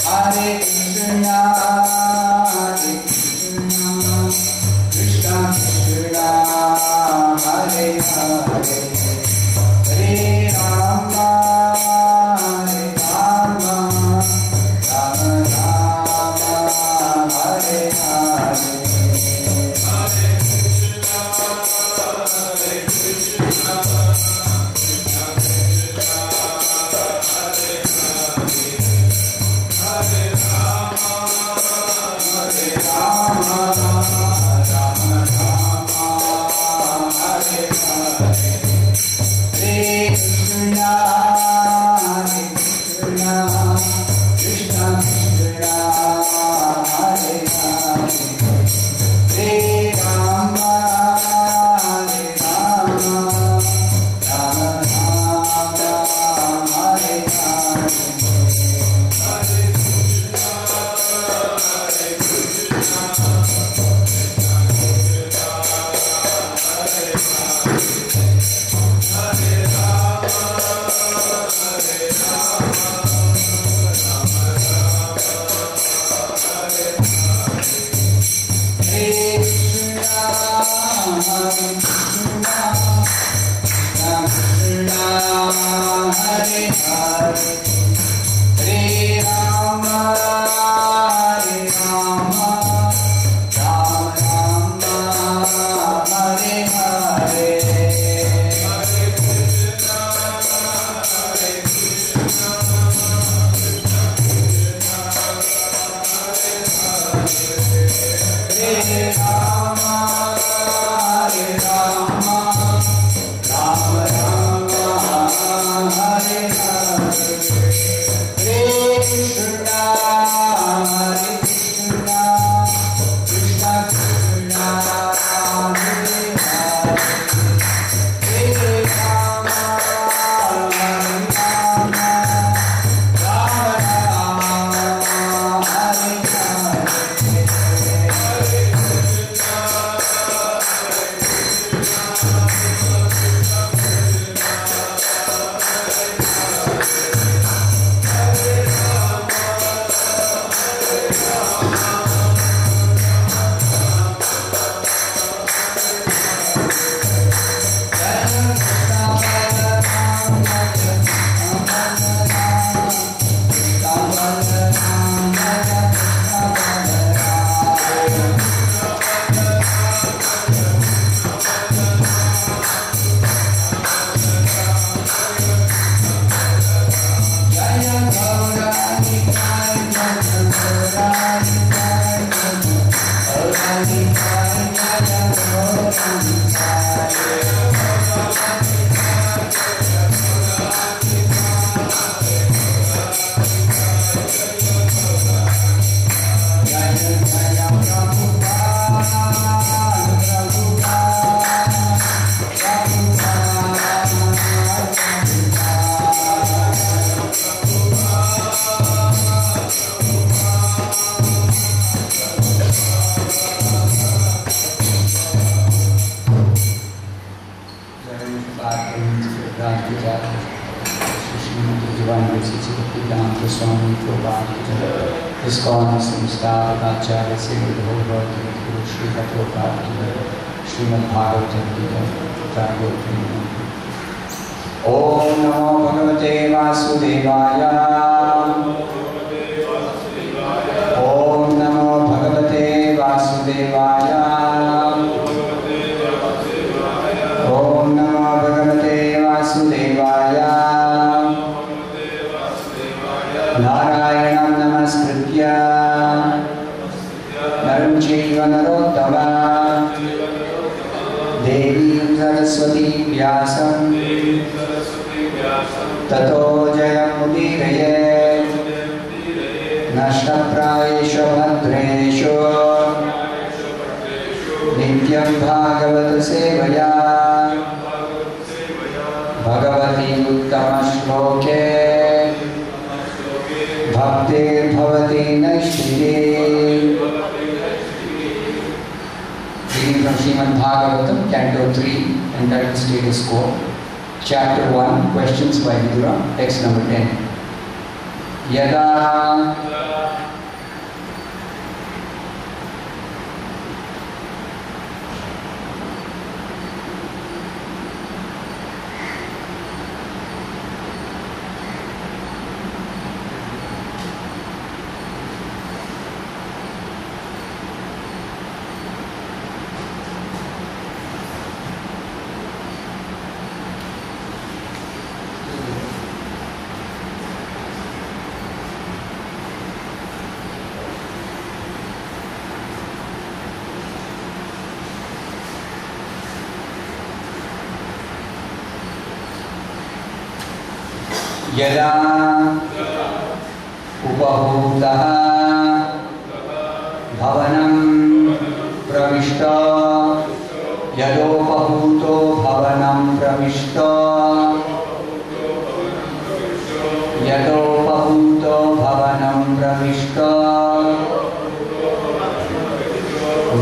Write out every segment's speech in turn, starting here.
Hare ISKCON संस्थापकाचार्य से श्री श्रीमद्भागवतम गीता। ओम नमो भगवते वासुदेवाय। ओम नमो भगवते वासुदेवाय। ओम नमो भगवते वासुदेवाय। नारायणं नमस्कृत्य नरं चैव नरोत्तमं देवीं सरस्वतीं व्यासं ततो जयमुदीरयेत्। नष्टप्रायेषु भद्रेषु नित्यं भागवत सेवया Bhagwati उत्तमश्लोके भक्तिर्भवति नैष्ठिकी। Reading from Srimad Bhagavatam, Canto 3, entitled Status Quo, Chapter 1, Questions by Vidura, text number 10. Yada यदा उपहूतः भवनं प्रविष्टो यदोपहूतो भवनं प्रविष्टो यदोपहूतो भवनं प्रविष्टो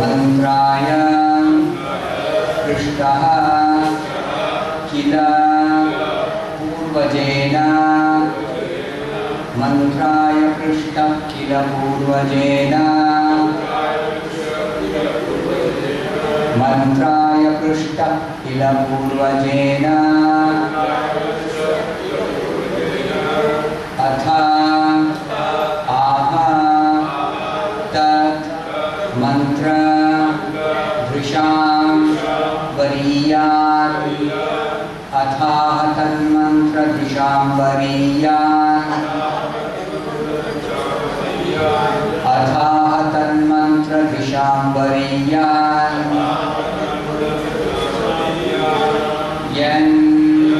मन्त्राय पृष्टः किल पूर्वजेन मन्त्राय पृष्टः किल पूर्वजेन मन्त्राय पृष्टः किल पूर्वजेन अथ आह तत् मन्त्र दृशां वरीयान् अथाह तन्मन्त्र दृशां वरीयान् अथाह तन्मन्त्र दृशां वरीयान्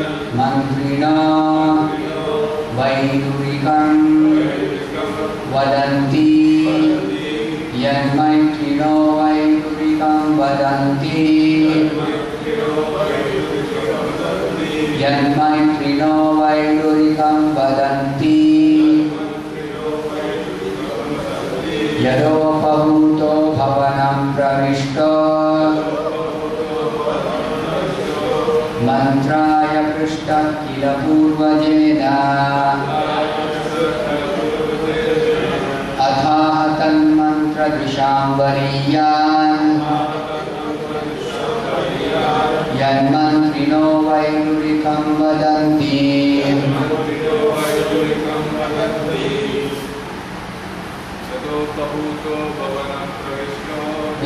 यन्मन्त्रिणो वैदुरिकं वदन्ति यन्मन्त्रिणो वैदुरिकं वदन्ति यन्मन्त्रिणो वैदुरिकं वदन्ति यदोपहूतो भवनं प्रविष्टो मन्त्राय पृष्टः किल पूर्वजेन अथाह तन्मन्त्र दृशां वरीयान् यन्मन्त्रिणो वैदुरिकं वदन्ति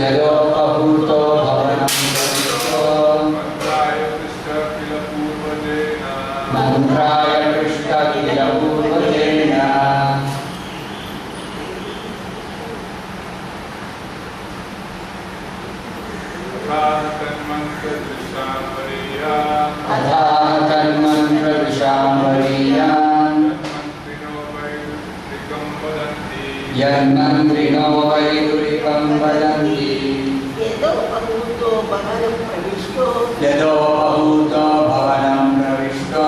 यदोपहूतो भवनं प्रविष्टो मन्त्राय पृष्टः किल पूर्वजेन अथाह तन्मन्त्र दृशां वरीयान् यन्मन्त्रिणो वैदुरिकं वदन्ति यदोपहूतो भवनं प्रविष्टो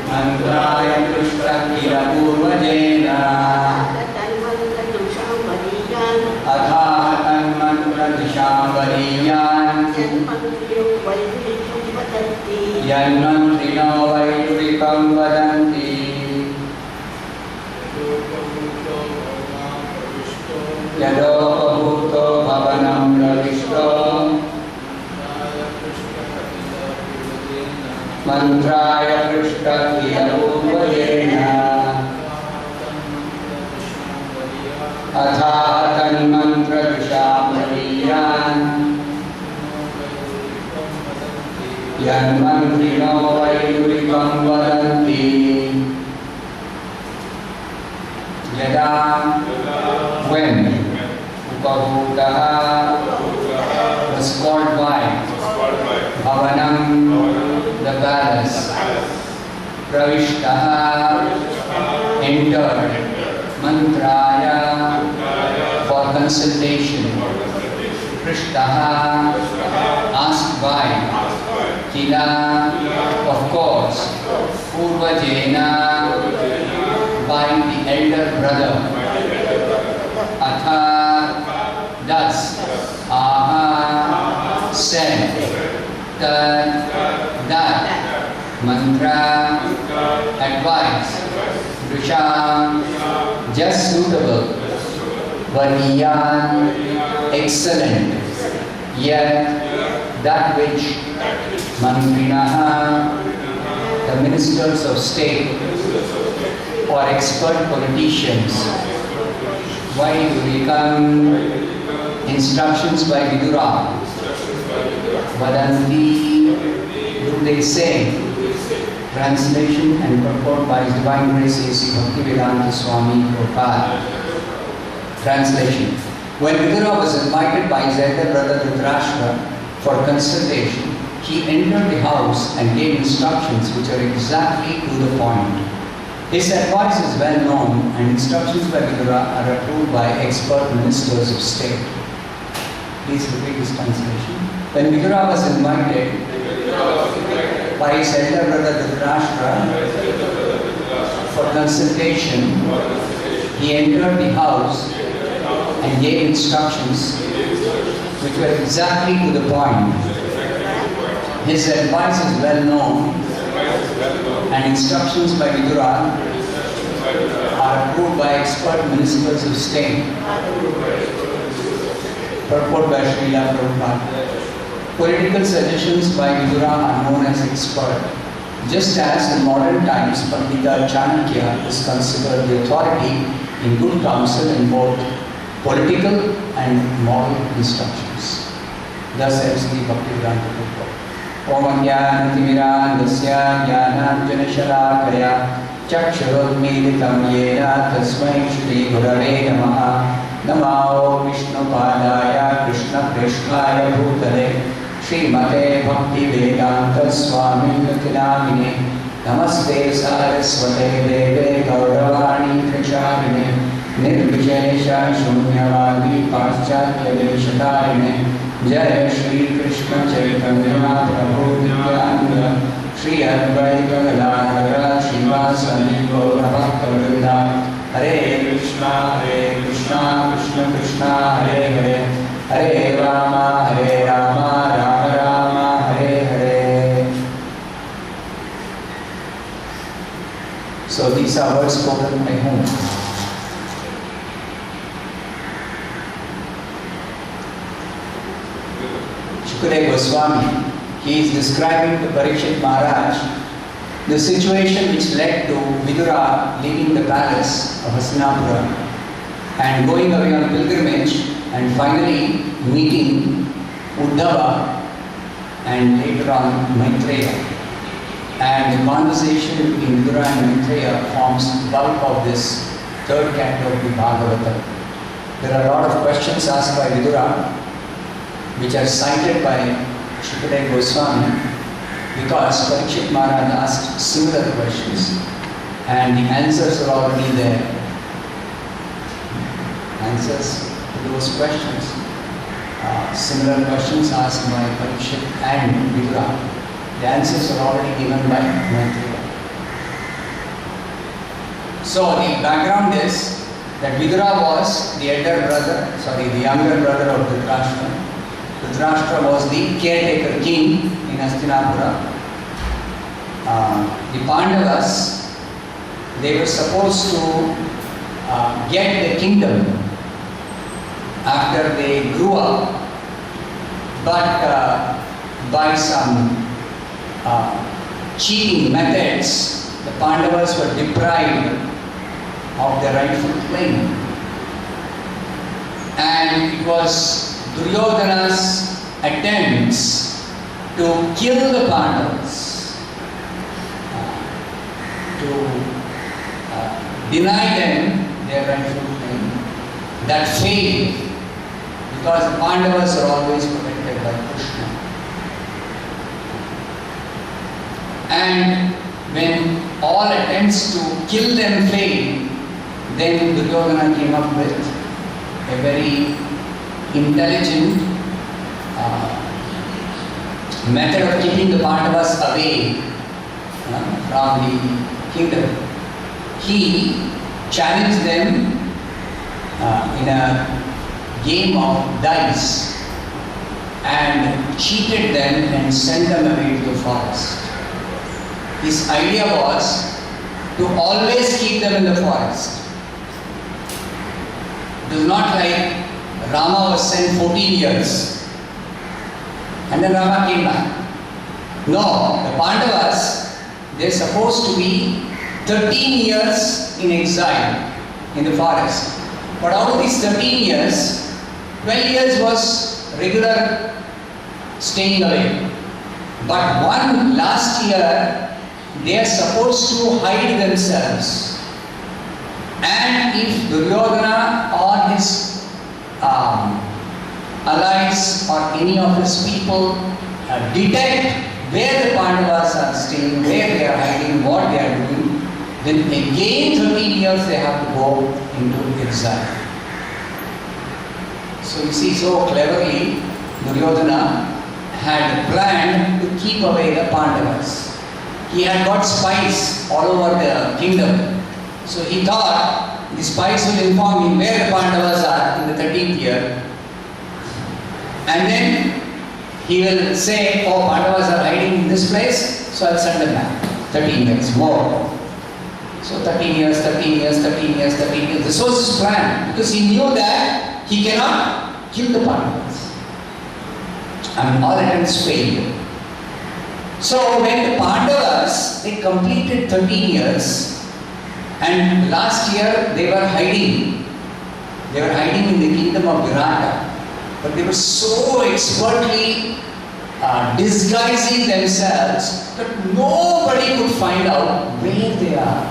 मन्त्राय पृष्टः किल पूर्वजेन अथाह तन्मन्त्र दृशां वरीयान् यन्मन्त्रिणो वैरुरिकं वदन्ति यदोपभूतो भवनं प्रविष्टो मन्त्राय पृष्ठप्रियपूर्वजेन अथा तन्मन्त्रविशामरीयान् यन्मन्त्रिणो वैरुरिकं वदन्ति यदा when उपभूतः was called by Bhavanam the palace Pravishtah entered Mantraya for consultation Prishtah asked by Kila of course Purvajena by the elder brother Atha thus Aha said that mantra advice Drisha just suitable Vaniyan excellent yet that which Mantrinaha the ministers of state or expert politicians why do we come instructions by Vidura Vadanti do they say translation and purport by His Divine Grace A.C. Bhaktivedanta Swami Prabhupada. Translation. When Vidura was invited by his elder brother Dhritarashtra for consultation, he entered the house and gave instructions which are exactly to the point. His advice is well known and instructions by Vidura are approved by expert ministers of state. Please repeat this translation. When Vidura was invited by his elder brother Dhritarashtra for consultation, he entered the house and gave instructions which were exactly to the point. His advice is well known and instructions by Vidura are approved by expert ministers of state. Purport by Srila Prabhupada. Political suggestions by Vidura are known as expert. Just as in modern times, Pandita Chanakya is considered the authority in good counsel in both political and moral instructions. Thus ends the Bhaktivedanta purport. Om Jnanatimirandasya Jnananjanashalakaya Chakshurunmilitam Yena Tasmai Shri Gurave Namaha Namo Vishnupadaya Krishna Krishnaya Bhutale Srimate Bhaktivedanta Swami Nityanamine Namaste Saraswate Deve Gauravani Pracharine Nirvijesha Shunyavadi Paschatya Deshatarine Jai Shri Krishna Chaitanya Prabhu Nityananda Shri Advaita Gadadhara Srivasadi Gaurabhakta Hare Krishna Krishna Krishna Hare Hare Hare Rama Rama Rama Hare Hare. So these are words spoken by whom? Shukadeva Goswami. He is describing to Parikshit Maharaj the situation which led to Vidura leaving the palace of Hastinapura and going away on pilgrimage and finally meeting Uddhava and later on Maitreya. And the conversation between Vidura and Maitreya forms the bulk of this third canto of the Bhagavata. There are a lot of questions asked by Vidura which are cited by Shukadeva Goswami because Parikshit Maharaj asked similar questions and the answers are already there. Answers to those questions. Similar questions asked by Parikshit and Vidura. The answers are already given by Maitreya. So the background is that Vidura was the younger brother of Dhritarashtra, Dhritarashtra was the caretaker king in Hastinapura. The Pandavas, they were supposed to get the kingdom after they grew up, but by some cheating methods, the Pandavas were deprived of their rightful claim. And it was Duryodhana's attempts to kill the Pandavas, to deny them their rightful claim, that failed, because the Pandavas are always protected by Krishna. And when all attempts to kill them failed, then Duryodhana came up with a very intelligent method of keeping the Pandavas away from the kingdom. He challenged them in a game of dice and cheated them and sent them away to the forest. His idea was to always keep them in the forest. It was not like Rama was sent 14 years and then Rama came back. No, the Pandavas, they're supposed to be 13 years in exile in the forest. But out of these 13 years, 12 years was regular staying away. But one last year, they are supposed to hide themselves. And if Duryodhana or his allies or any of his people detect where the Pandavas are staying, where they are hiding, what they are doing, then again 13 years they have to go into exile. So you see, so cleverly Duryodhana had planned to keep away the Pandavas. He had got spies all over the kingdom. So he thought the spies will inform him where the Pandavas are in the 13th year. And then he will say, oh, Pandavas are hiding in this place, so I'll send them back. 13 years more. So 13 years, 13 years, 13 years, 13 years. This was his plan, because he knew that he cannot kill the Pandavas. And all attempts failed. So when the Pandavas, they completed 13 years, and last year they were hiding. They were hiding in the kingdom of Virata. But they were so expertly disguising themselves that nobody could find out where they are.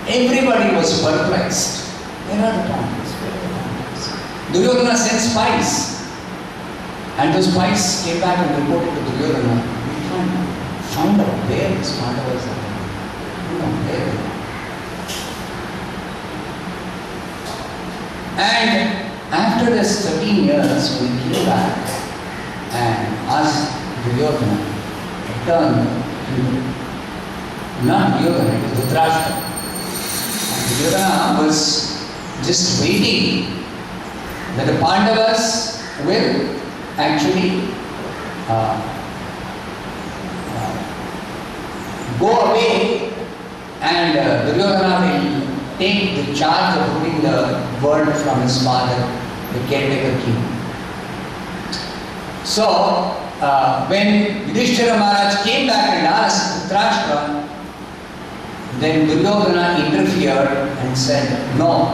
Everybody was perplexed. Where are the Pandavas? Where are the Pandavas? Duryodhana sent spies. And those spies came back and reported to Duryodhana, we can't find out where these Pandavas are. We don't know where they are. And after this 13 years, when he came back and asked Duryodhana, return to, not Duryodhana, it was Dhritarashtra. And Duryodhana was just waiting that the Pandavas will actually go away, and Duryodhana will take the charge of ruling the world from his father, the caretaker king. So, when Yudhishthira Maharaj came back and asked Dhritarashtra, then Duryodhana interfered and said, no,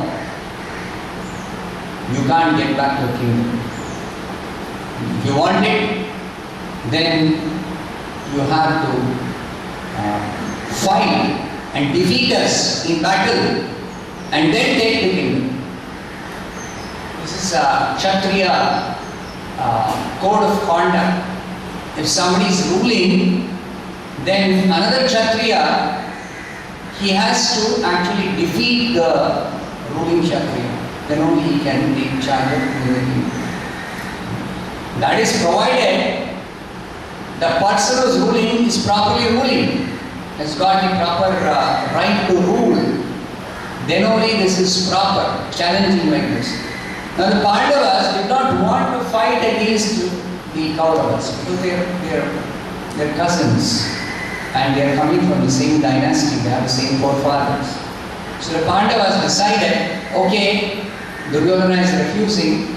you can't get back to the kingdom. If you want it, then you have to fight and defeat us in battle and then take the kingdom. This is a Kshatriya code of conduct. If somebody is ruling, then another Kshatriya, he has to actually defeat the ruling Kshatriya. Then only he can take charge of the kingdom. That is provided the person who is ruling is properly ruling, has got the proper right to rule. Then only this is proper, challenging like this. Now the Pandavas did not want to fight against the Kauravas because they're cousins and they are coming from the same dynasty, they have the same forefathers. So the Pandavas decided, okay, Duryodhana is refusing.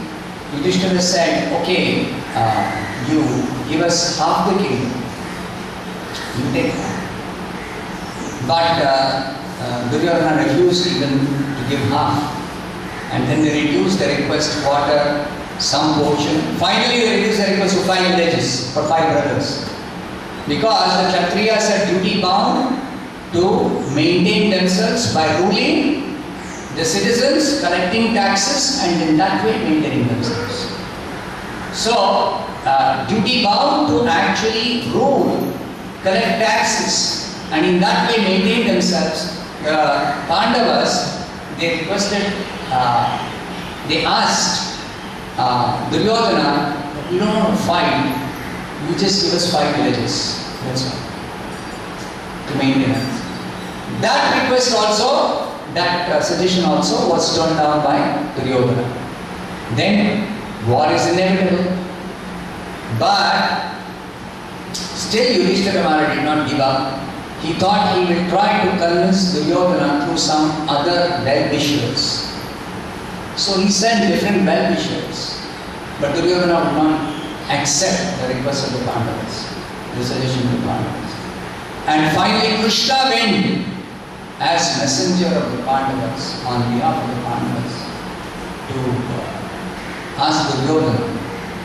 Yudhishthira said, okay, you give us half the kingdom. You take that. But Duryodhana refused even to give half. And then they reduced the request quarter, some portion. Finally they reduced the request to 5 villages for 5 brothers. Because the Kshatriyas are duty bound to maintain themselves by ruling the citizens, collecting taxes, and in that way maintaining themselves. So, duty bound to actually rule, collect taxes, and in that way maintain themselves. Pandavas, they requested, they asked Duryodhana, you don't want to fight, you just give us 5 villages, that's all, to maintain us. That request also, that suggestion also was turned down by Duryodhana. Then war is inevitable. But still Yudhishthira did not give up. He thought he will try to convince Duryodhana through some other well-wishers. So he sent different well-wishers. But Duryodhana would not accept the request of the Pandavas, the suggestion of the Pandavas. And finally Krishna went as messenger of the Pandavas on behalf of the Pandavas to ask Duryodhana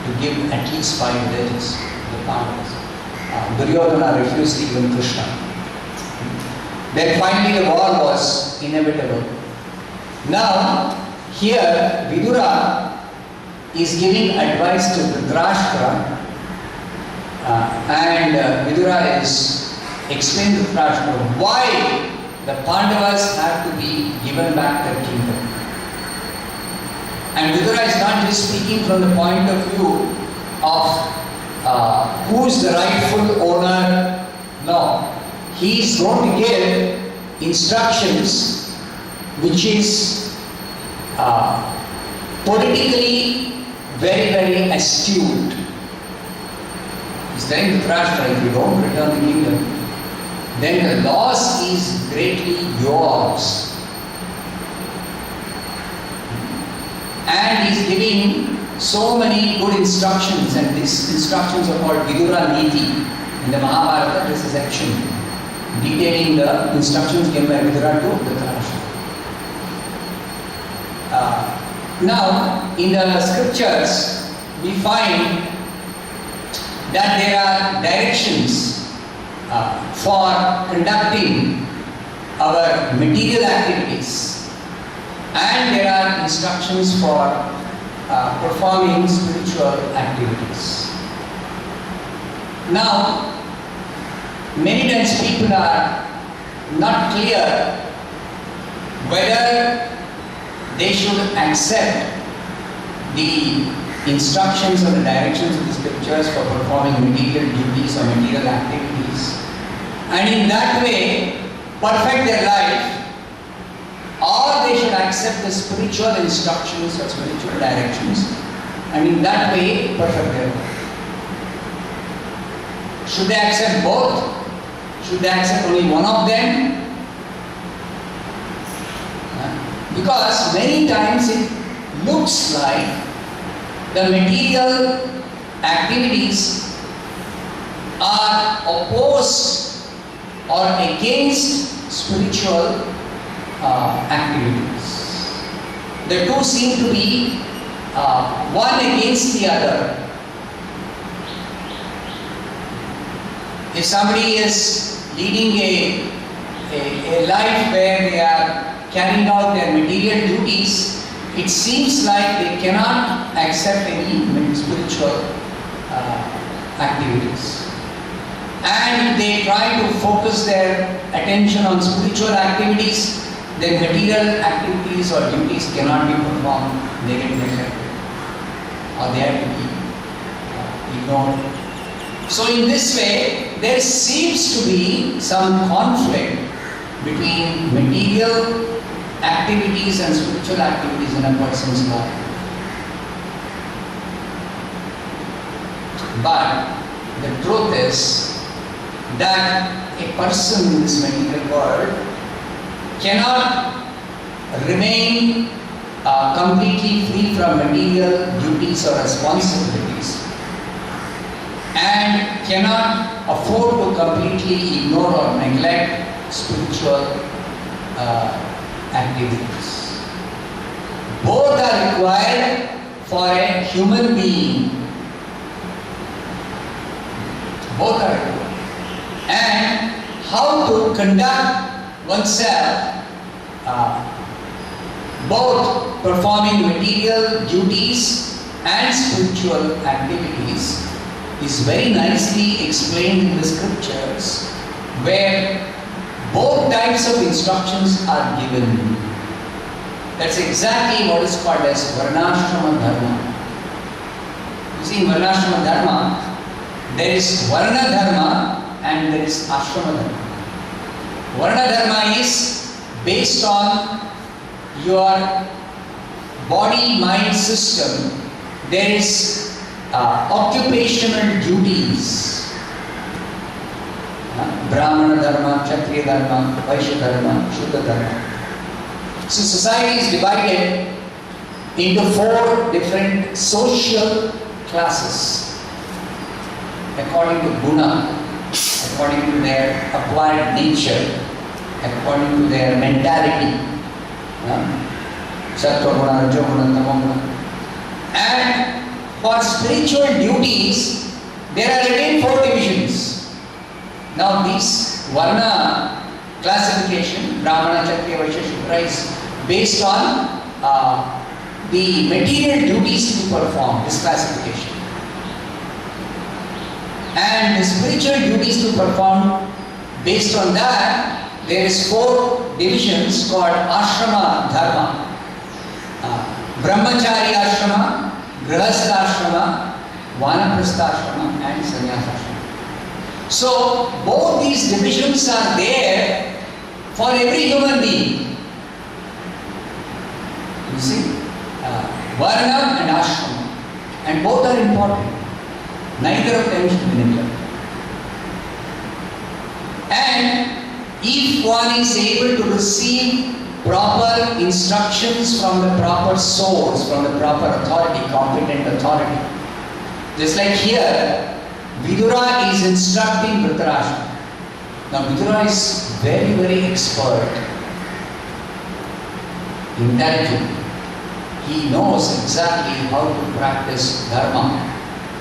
to give at least 5 villages to the Pandavas. Duryodhana refused even Krishna. Then finally the war was inevitable. Now here Vidura is giving advice to Dhritarashtra and Vidura is explaining to Dhritarashtra why the Pandavas have to be given back their kingdom. And Vidura is not just speaking from the point of view of who is the rightful owner. No. He is going to give instructions which is politically very, very astute. He is telling Dhritarashtra, if you don't return the kingdom, then the loss is greatly yours. And he is giving so many good instructions, and these instructions are called Vidura Niti. In the Mahabharata, this is section detailing the instructions given by Vidura to Dhritarashtra. Now, in the scriptures, we find that there are directions for conducting our material activities, and there are instructions for performing spiritual activities. Now, many times people are not clear whether they should accept the instructions or the directions of the scriptures for performing material duties or material activities, and in that way perfect their life, or they should accept the spiritual instructions or spiritual directions and in that way perfect their life. Should they accept both? Should they accept only one of them? Because many times it looks like the material activities are opposed or against spiritual activities. The two seem to be one against the other. If somebody is leading a life where they are carrying out their material duties, it seems like they cannot accept any spiritual activities. And they try to focus their attention on spiritual activities, then material activities or duties cannot be performed, they get neglected or they have to be ignored. So in this way, there seems to be some conflict between material activities and spiritual activities in a person's life. But the truth is that a person in this material world cannot remain completely free from material duties or responsibilities, and cannot afford to completely ignore or neglect spiritual activities. Both are required for a human being. Both are required. And how to conduct oneself, both performing material duties and spiritual activities, is very nicely explained in the scriptures, where both types of instructions are given. That's exactly what is called as Varnashrama Dharma. You see, in Varnashrama Dharma, there is Varna Dharma and there is Ashrama Dharma. Varna Dharma is based on your body-mind system. There is occupational duties. Brahmana Dharma, Kshatriya Dharma, Vaishya Dharma, Shuddha Dharma. So society is divided into 4 different social classes according to guna, according to their acquired nature, according to their mentality. Sattva guna, Rajo guna, Tamo guna. And for spiritual duties, there are again 4 divisions. Now this Varna classification, Brahmana, Kshatriya, Vaishya, Shudra, is based on the material duties to be performed, this classification. And the spiritual duties to perform, based on that, there is 4 divisions called Ashrama Dharma. Brahmachari Ashrama, Grihastha Ashrama, Vanaprastha Ashrama and Sannyasa Ashrama. So both these divisions are there for every human being. You see, Varna and Ashrama, and both are important. Neither of them should be neglected. And if one is able to receive proper instructions from the proper source, from the proper authority, competent authority, just like here, Vidura is instructing Dhritarashtra. Now Vidura is very, very expert, intelligent. He knows exactly how to practice dharma,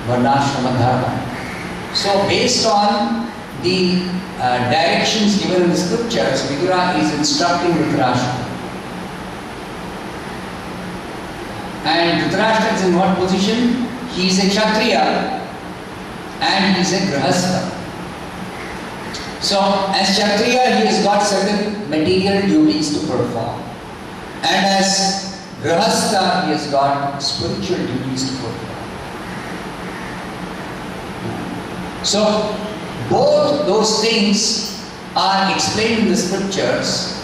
Varnashrama Dharma. So based on the directions given in the scriptures, Vidura is instructing Dhritarashtra. And Dhritarashtra is in what position? He is a Kshatriya and he is a Grihastha. So as Kshatriya, he has got certain material duties to perform. And as Grihastha, he has got spiritual duties to perform. So both those things are explained in the scriptures,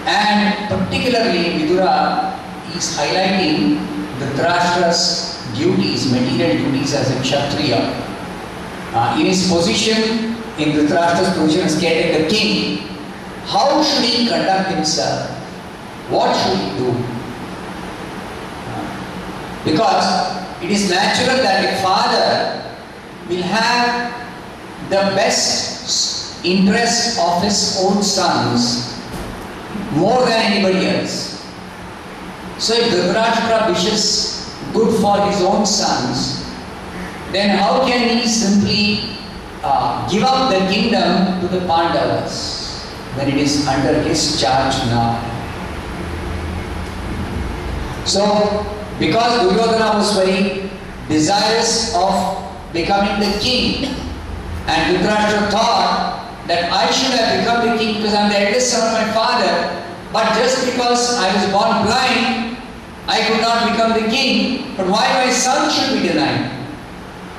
and particularly Vidura is highlighting Dhritarashtra's duties, material duties as a Kshatriya. In his position, in Dhritarashtra's position as caretaker king, how should he conduct himself? What should he do? Because it is natural that a father will have the best interest of his own sons more than anybody else. So if Dhritarashtra wishes good for his own sons, then how can he simply give up the kingdom to the Pandavas when it is under his charge now? So because Duryodhana was very desirous of becoming the king, and Dhritarashtra thought that I should have become the king because I am the eldest son of my father, but just because I was born blind, I could not become the king. But why my son should be denied?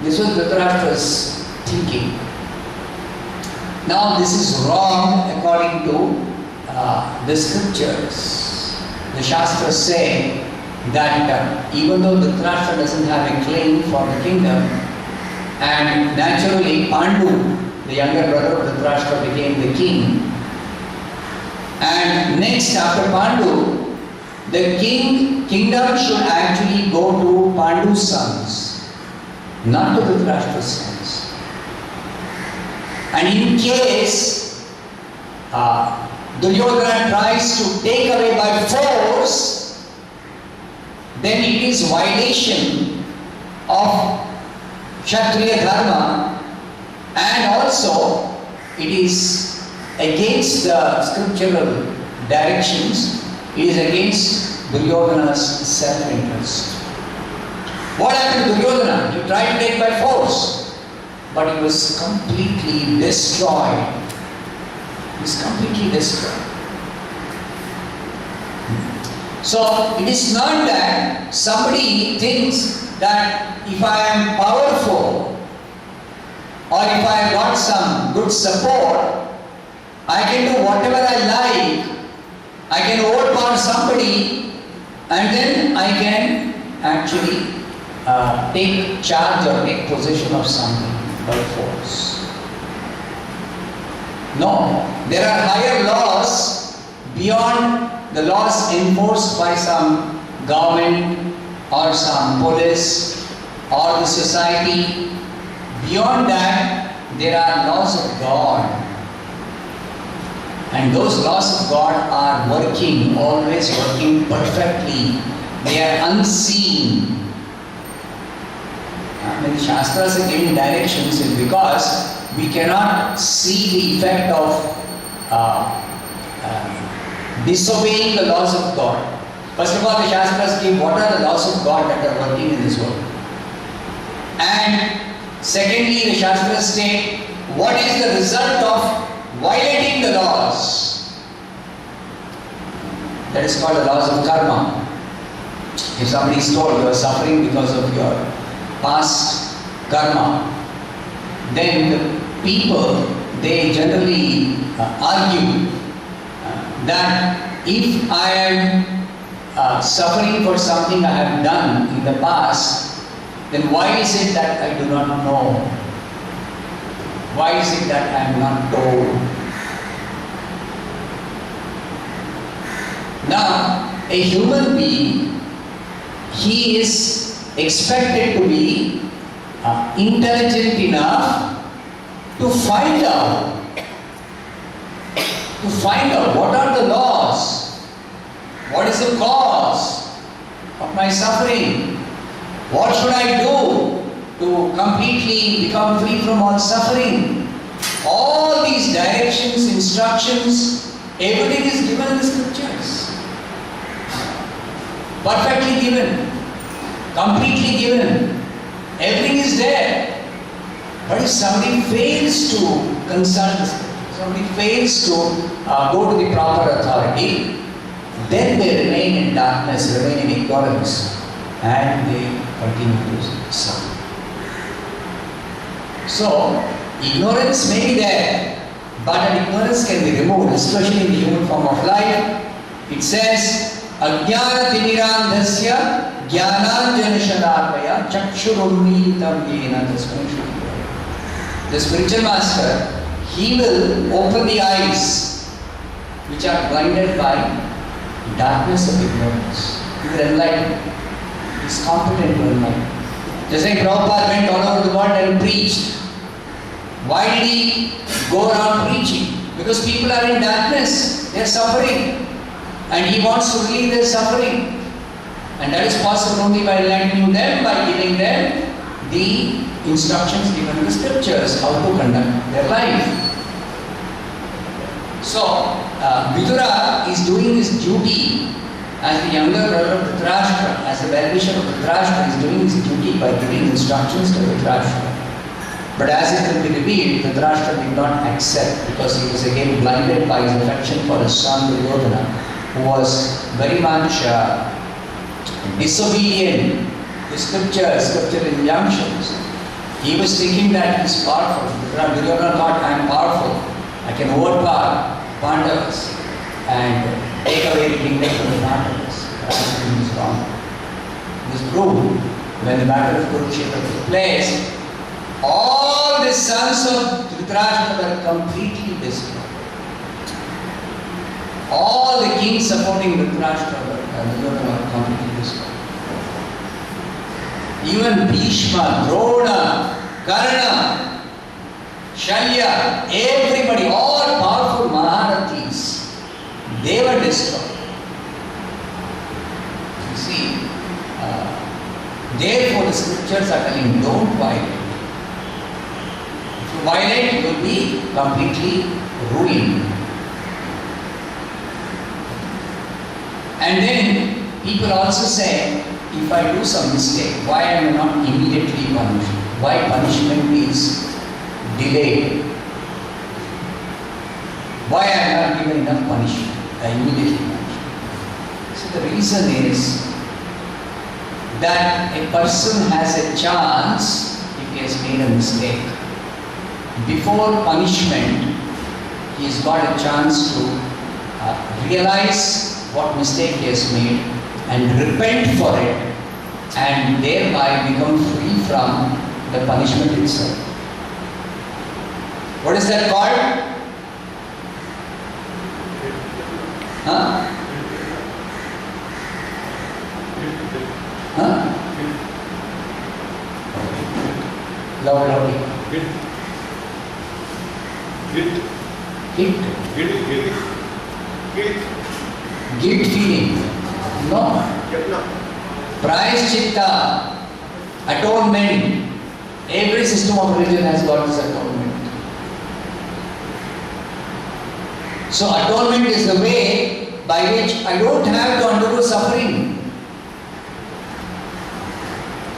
This was Dhritarashtra's thinking. Now this is wrong according to the scriptures. The Shastras say that even though Dhritarashtra doesn't have a claim for the kingdom, And naturally, Pandu, the younger brother of Dhritarashtra, became the king. And next, after Pandu, the kingdom should actually go to Pandu's sons, not to Dhritarashtra's sons. And in case Duryodhana tries to take away by force, then it is violation of Kshatriya Dharma, and also it is against the scriptural directions, it is against Duryodhana's self-interest. What happened to Duryodhana? He tried to take by force, but he was completely destroyed. He was completely destroyed. So it is not that somebody thinks that if I am powerful or if I have got some good support, I can do whatever I like, I can overpower somebody, and then I can actually take charge or take possession of something by force. No, there are higher laws beyond the laws enforced by some government or some police or the society. Beyond that, there are laws of God. And those laws of God are working, always working perfectly. They are unseen. When Shastras are giving directions, is because we cannot see the effect of disobeying the laws of God. First of all, the Shastras give what are the laws of God that are working in this world. And secondly, the Shastras state what is the result of violating the laws. That is called the laws of karma. If somebody is told you are suffering because of your past karma, then the people, they generally argue that if I am suffering for something I have done in the past, then why is it that I do not know? Why is it that I am not told? Now, a human being, he is expected to be intelligent enough to find out what are the laws, what is the cause of my suffering, what should I do to completely become free from all suffering. All these directions, instructions, everything is given in the scriptures. Perfectly given, completely given, everything is there. But if somebody fails to consult the scriptures, somebody fails to go to the proper authority, then they remain in darkness, remain in ignorance, and they continue to suffer. So, ignorance may be there, but an ignorance can be removed, especially in the human form of life. It says, Ajnana timirandhasya jnananjana shalakaya chakshurunnitam yena tasmai shruti. The spiritual master, he will open the eyes which are blinded by darkness of ignorance. He will enlighten. He is competent to enlighten. Just like Prabhupada went all over the world and preached. Why did he go around preaching? Because people are in darkness, they are suffering, and he wants to relieve their suffering. And that is possible only by enlightening them, by giving them the instructions given in the scriptures, how to conduct their life. So, Vidura is doing his duty as the younger brother of Dhritarashtra, as the well-wisher of Dhritarashtra, is doing his duty by giving instructions to Dhritarashtra. But as it will be revealed, Dhritarashtra did not accept because he was again blinded by his affection for his son Duryodhana, who was very much disobedient to scriptural injunctions. He was thinking that he is powerful. Duryodhana thought, I am powerful. I can overpower Pandavas and take away the kingdom from the Pandavas. Dhritarashtra is wrong. It was proved when the battle of Kurukshetra took place. all the sons of Dhritarashtra were completely destroyed. All the kings supporting Dhritarashtra were completely destroyed. Even Bhishma, Drona, Karna, Shalya, everybody, all powerful Maharathis, they were destroyed. You see, therefore the scriptures are telling, don't violate. If you violate, you will be completely ruined. And then people also say, if I do some mistake, why am I not immediately punished? Why punishment is delayed? Why I am not given enough punishment? I immediately punish. So the reason is that a person has a chance if he has made a mistake. Before punishment, he has got a chance to realize what mistake he has made and repent for it, and thereby become free from the punishment itself. What is that called? Huh? Huh? Loudly. Guilt feeling. No. Prayaschitta, atonement. Every system of religion has got this atonement. So atonement is the way by which I don't have to undergo suffering.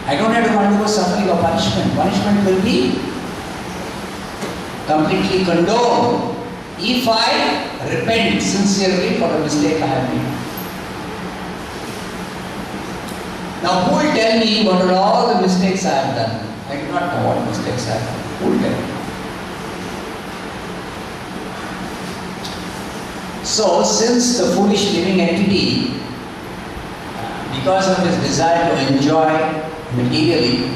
I don't have to undergo suffering or punishment. Punishment will be completely condoned if I repent sincerely for the mistake I have made. Now who will tell me what are all the mistakes I have done? I do not know what mistakes I have done. Who will tell me? So since the foolish living entity, because of his desire to enjoy materially,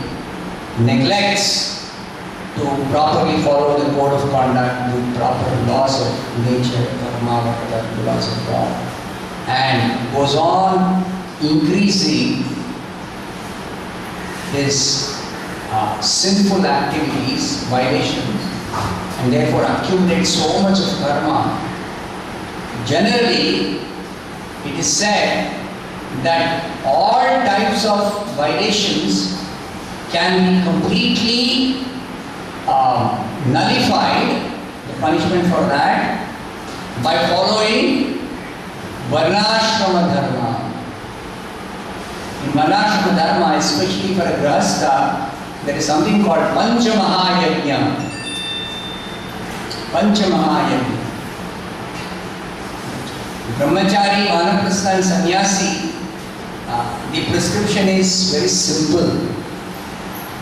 neglects to properly follow the code of conduct, the proper laws of nature, karma, the laws of God, and goes on increasing his sinful activities, violations, and therefore accumulates so much of karma. Generally, it is said that all types of violations can be completely nullified, the punishment for that, by following Varnashrama Dharma. In Varnashrama Dharma, especially for a Grahastha, there is something called Panchamahayajna. Panchamahayajna. Brahmachari, Vanaprastha and Sannyasi, the prescription is very simple.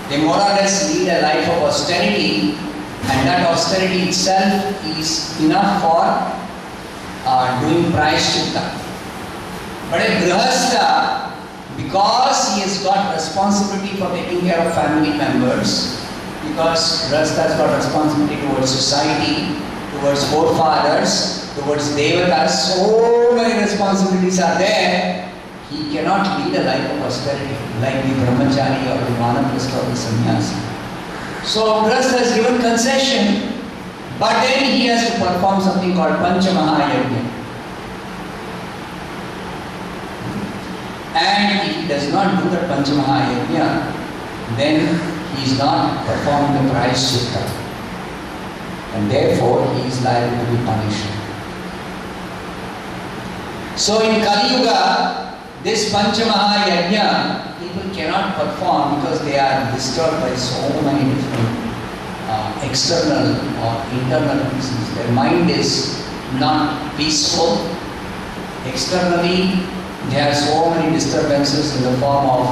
They more or less lead a life of austerity, and that austerity itself is enough for doing prayaschitta. But a Grahastha, because he has got responsibility for taking care of family members, because Grahastha has got responsibility towards society, towards forefathers, towards devatas, so many responsibilities are there, he cannot lead a life of austerity like the brahmachari or the vanaprastha or the sannyasi. So Grahastha is given concession, but then he has to perform something called Panchamahayajna. And if he does not do that Panchamahayajna, then he is not performing the prayaschitta, and therefore he is liable to be punished. So in Kali Yuga, this Panchamahayajna, people cannot perform because they are disturbed by so many different external or internal reasons. Their mind is not peaceful. Externally, there are so many disturbances in the form of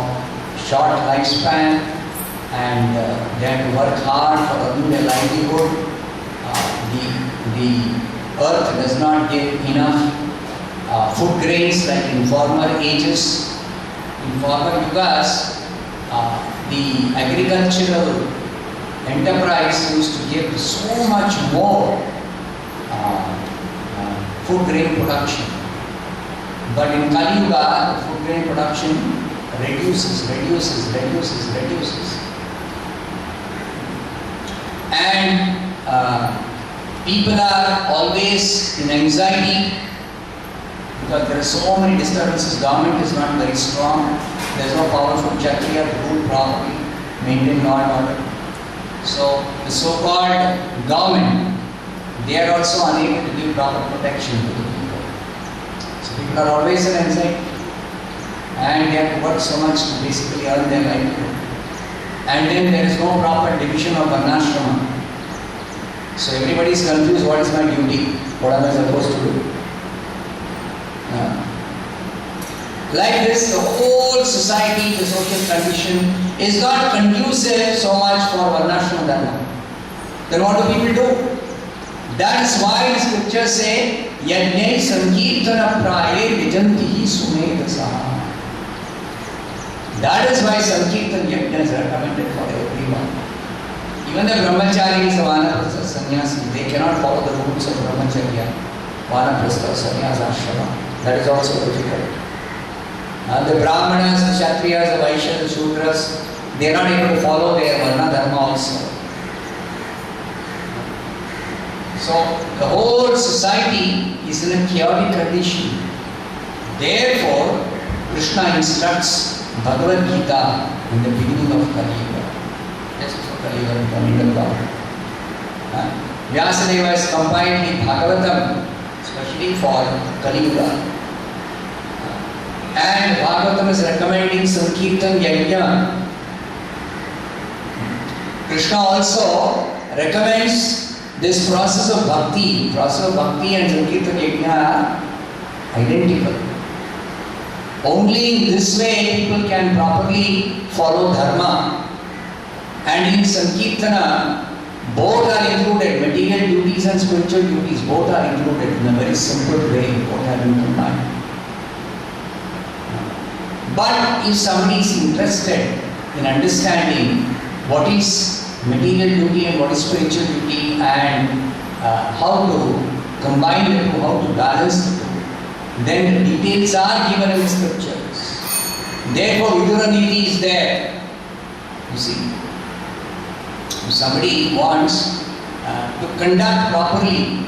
short lifespan, and they have to work hard for earning their livelihood. The earth does not give enough food grains like in former ages. In former yugas, the agricultural enterprise used to give so much more food grain production. But in Kali Yuga, the food grain production reduces. And people are always in anxiety because there are so many disturbances. Government is not very strong. There is no powerful Kshatriya to rule properly, maintain law and order. So the so-called government, they are also unable to give proper protection to the people. So people are always in anxiety, and they have to work so much to basically earn their livelihood. And then there is no proper division of varnashrama. So everybody is confused, what is my duty? What am I supposed to do? Like this, the whole society, the social condition is not conducive so much for varnashrama dharma. Then what do people do? That is why the scriptures say, Yajnai Sankirtana Praye Vijantihi Sumedasaha. That is why Sankirtan Yajnas are recommended for everyone. Even the brahmacharis, vanaprastha, sannyasi, they cannot follow the rules of brahmacharya, vanaprastha, sannyasa, ashrama. That is also difficult. The brahmanas, the kshatriyas, the vaishyas, the shudras, they are not able to follow their varna dharma also. So the whole society is in a chaotic condition. Therefore, Krishna instructs Bhagavad Gita in the beginning of Kali Yuga. That's what Kali Yuga coming about. Vyasadeva has compiled the Bhagavatam especially for Kali Yuga. And Bhagavatam is recommending Sankirtan Yajna. Krishna also recommends this process of bhakti. Process of bhakti and Sankirtan Yajna are identical. Only in this way people can properly follow dharma. And in Sankirtana, both are included, material duties and spiritual duties, both are included in a very simple way, both have been combined. But if somebody is interested in understanding what is material duty and what is spiritual duty and how to combine the two, how to balance the two, then the details are given in the scriptures. Therefore, Vidura Niti is there. You see, if somebody wants to conduct properly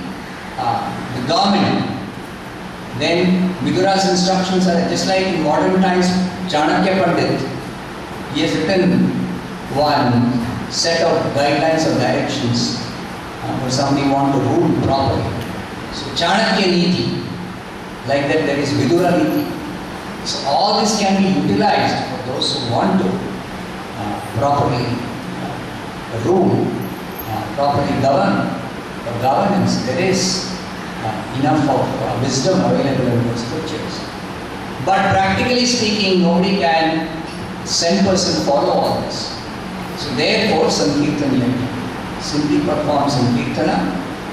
the government, then Vidura's instructions are just like in modern times. Chanakya Pandit, he has written one set of guidelines or directions for somebody want to rule properly. So Chanakya Niti, like that there is Vidura Niti. So all this can be utilized for those who want to properly rule, properly govern. For governance, there is enough of wisdom available in the scriptures. But practically speaking, nobody can 100% follow all this. So therefore, Sankirtan Yajna. Simply perform Sankirtana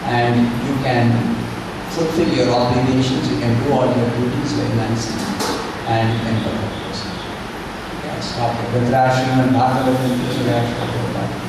and you can fulfill your obligations, you can do all your duties very nicely and you can perform this. Yeah, stop it. Vidrashram and Bhagavatam,